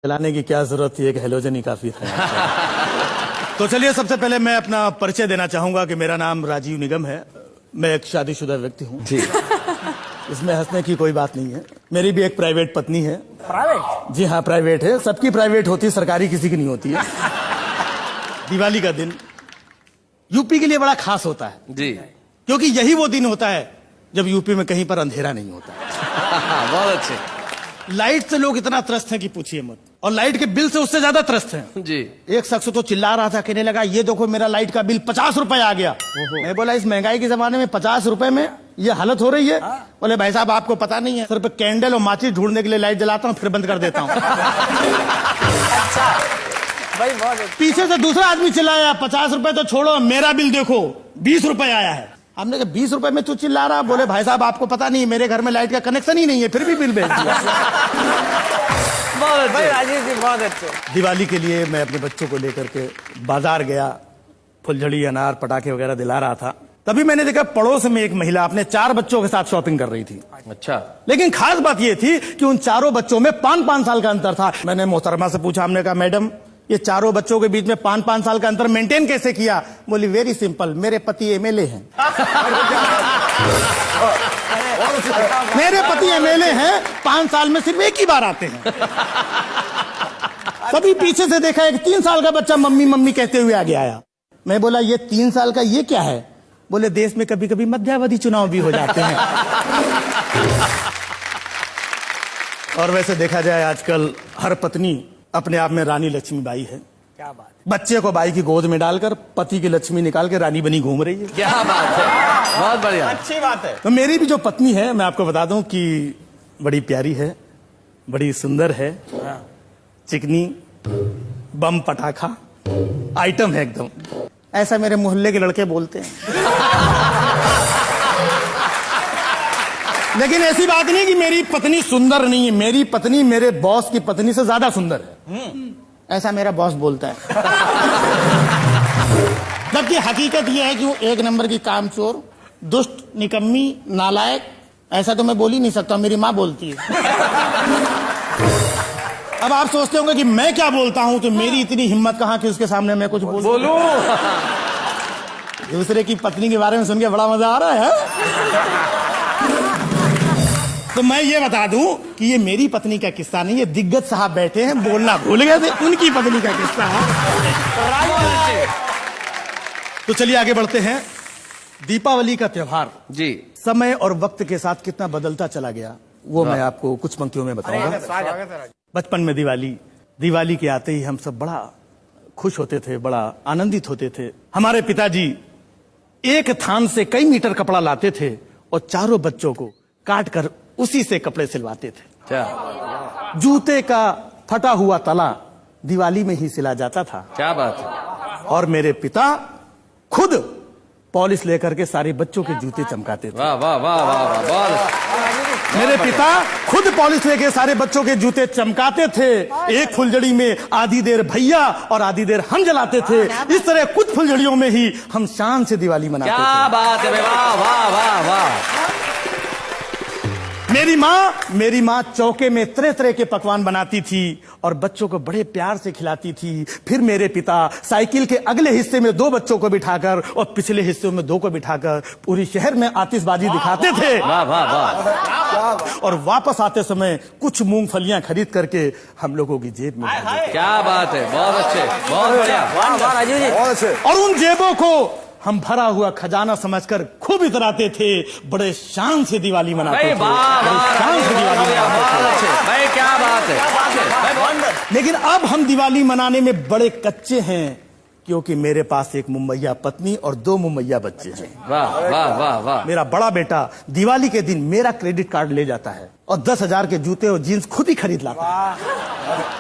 चलाने की क्या जरूरत थी, एक हेलोजन ही काफी था। तो चलिए सबसे पहले मैं अपना परिचय देना चाहूंगा कि मेरा नाम राजीव निगम है। मैं एक शादीशुदा व्यक्ति हूँ जी। इसमें हंसने की कोई बात नहीं है। मेरी भी एक प्राइवेट पत्नी है। प्राइवेट? जी हाँ, प्राइवेट है। सबकी प्राइवेट होती है, सरकारी किसी की नहीं होती है। दिवाली का दिन यूपी के लिए बड़ा खास होता है जी, क्योंकि यही वो दिन होता है जब यूपी में कहीं पर अंधेरा नहीं होता। बहुत अच्छे। लाइट से लोग इतना त्रस्त हैं कि पूछिए मत, और लाइट के बिल से उससे ज्यादा त्रस्त हैं जी। एक शख्स तो चिल्ला रहा था, कहने लगा ये देखो मेरा लाइट का बिल 50 रुपए आ गया। मैं बोला इस महंगाई के जमाने में 50 रुपए में ये हालत हो रही है? बोले भाई साहब आपको पता नहीं है, सिर्फ कैंडल और माचिस ढूंढने के लिए लाइट जलाता हूँ फिर बंद कर देता हूँ। अच्छा भाई, बहुत पीछे से दूसरा आदमी चिल्लाया 50 रुपए तो छोड़ो, मेरा बिल देखो 20 रुपए आया है। हमने कहा 20 रुपए में तू चिल्ला रहा? बोले भाई साहब आपको पता नहीं, मेरे घर में लाइट का कनेक्शन ही नहीं है फिर भी बिल भेज दिया। बहुत भाई राजीव जी, बहुत अच्छे। दिवाली के लिए मैं अपने बच्चों को लेकर के बाजार गया, फुलझड़ी अनार पटाखे वगैरह दिला रहा था। तभी मैंने देखा पड़ोस में एक महिला अपने 4 बच्चों के साथ शॉपिंग कर रही थी। अच्छा, लेकिन खास बात यह थी कि उन चारों बच्चों में 5-5 साल का अंतर था। मैंने मोहतरमा से पूछा, हमने कहा मैडम ये चारों बच्चों के बीच में 5-5 साल का अंतर मेंटेन कैसे किया? बोली वेरी सिंपल, मेरे पति एमएलए हैं। मेरे पति एमएलए हैं, 5 साल में सिर्फ एक ही बार आते हैं। तभी पीछे से देखा एक 3 साल का बच्चा मम्मी मम्मी कहते हुए आगे आया। मैं बोला ये 3 साल का ये क्या है? बोले देश में कभी कभी मध्यावधि चुनाव भी हो जाते हैं। और वैसे देखा जाए आजकल हर पत्नी अपने आप में रानी लक्ष्मीबाई है। क्या बात, बच्चे को बाई की गोद में डालकर पति की लक्ष्मी निकाल के रानी बनी घूम रही है। क्या बात है, बहुत बढ़िया, अच्छी बात है। तो मेरी भी जो पत्नी है, मैं आपको बता दूं कि बड़ी प्यारी है, बड़ी सुंदर है, चिकनी बम पटाखा आइटम है एकदम। ऐसा मेरे मोहल्ले के लड़के बोलते हैं। लेकिन ऐसी बात नहीं कि मेरी पत्नी सुंदर नहीं है। मेरी पत्नी मेरे बॉस की पत्नी से ज्यादा सुंदर है, ऐसा मेरा बॉस बोलता है। जबकि हकीकत यह है कि वो 1 नंबर की कामचोर, दुष्ट, निकम्मी, नालायक। ऐसा तो मैं बोल ही नहीं सकता, मेरी माँ बोलती है। अब आप सोचते होंगे कि मैं क्या बोलता हूं, तो मेरी इतनी हिम्मत कहां कि उसके सामने मैं कुछ बोलूं। दूसरे की पत्नी के बारे में सुन के बड़ा मजा आ रहा है। तो मैं ये बता दूं कि ये मेरी पत्नी का किस्सा नहीं, ये दिग्गज साहब बैठे हैं, बोलना भूल गए थे, उनकी पत्नी का किस्सा है। तो चलिए आगे बढ़ते हैं। दीपावली का त्योहार जी, समय और वक्त के साथ कितना बदलता चला गया, वो मैं आपको कुछ पंक्तियों में बताऊंगा। बचपन में दिवाली के आते ही हम सब बड़ा खुश होते थे, बड़ा आनंदित होते थे। हमारे पिताजी एक थान से कई मीटर कपड़ा लाते थे और चारों बच्चों को काट कर उसी से कपड़े सिलवाते थे। क्या जूते का फटा हुआ तला दिवाली में ही सिला जाता था। क्या बात है, और मेरे पिता खुद पॉलिश लेकर के सारे बच्चों के जूते चमकाते थे। वाह वाह वाह वाह वाह, बहुत। मेरे पिता खुद पॉलिश लेके सारे बच्चों के जूते चमकाते थे। एक फुलझड़ी में आधी देर भैया और आधी देर हम जलाते थे। इस तरह कुछ फुलझड़ियों में ही हम शान से दिवाली मनाते थे। क्या बात है, वाह वाह वाह वाह। मेरी माँ चौके में तरह तरह के पकवान बनाती थी और बच्चों को बड़े प्यार से खिलाती थी। फिर मेरे पिता साइकिल के अगले हिस्से में 2 बच्चों को बिठाकर और पिछले हिस्से में 2 को बिठाकर पूरी शहर में आतिशबाजी दिखाते थे। वाह वाह वाह। और वापस आते समय कुछ मूंगफलियां खरीद करके हम लोगों की जेब में डाल देते। क्या बात है, बहुत अच्छे, बहुत बढ़िया। वाह वाह राजीव जी, बहुत अच्छे। और उन जेबों को हम भरा हुआ खजाना समझकर खूब इतराते थे। बड़े शान से दिवाली मनाते थे, बड़े शान से दिवाली मनाते थे। भाई क्या बात है। लेकिन अब हम दिवाली मनाने में बड़े कच्चे हैं, क्योंकि मेरे पास एक मुम्मैया पत्नी और 2 मुम्मैया बच्चे हैं। वाह वाह वाह वाह। मेरा बड़ा बेटा दिवाली के दिन मेरा क्रेडिट कार्ड ले जाता है और 10,000 के जूते और जीन्स खुद ही खरीद लाता है।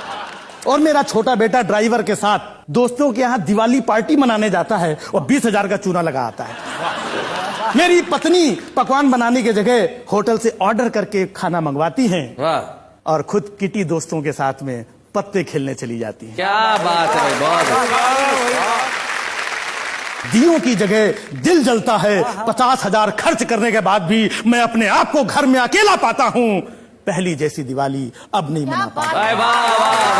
और मेरा छोटा बेटा ड्राइवर के साथ दोस्तों के यहाँ दिवाली पार्टी मनाने जाता है और 20,000 का चूना लगा आता है। मेरी पत्नी पकवान बनाने की जगह होटल से ऑर्डर करके खाना मंगवाती हैं। वाह। और खुद किटी दोस्तों के साथ में पत्ते खेलने चली जाती है। क्या बात है, बहुत। दियों की जगह दिल जलता है। 50,000 खर्च करने के बाद भी मैं अपने आप को घर में अकेला पाता हूँ। पहली जैसी दिवाली अब नहीं मना पाता। वाह वाह।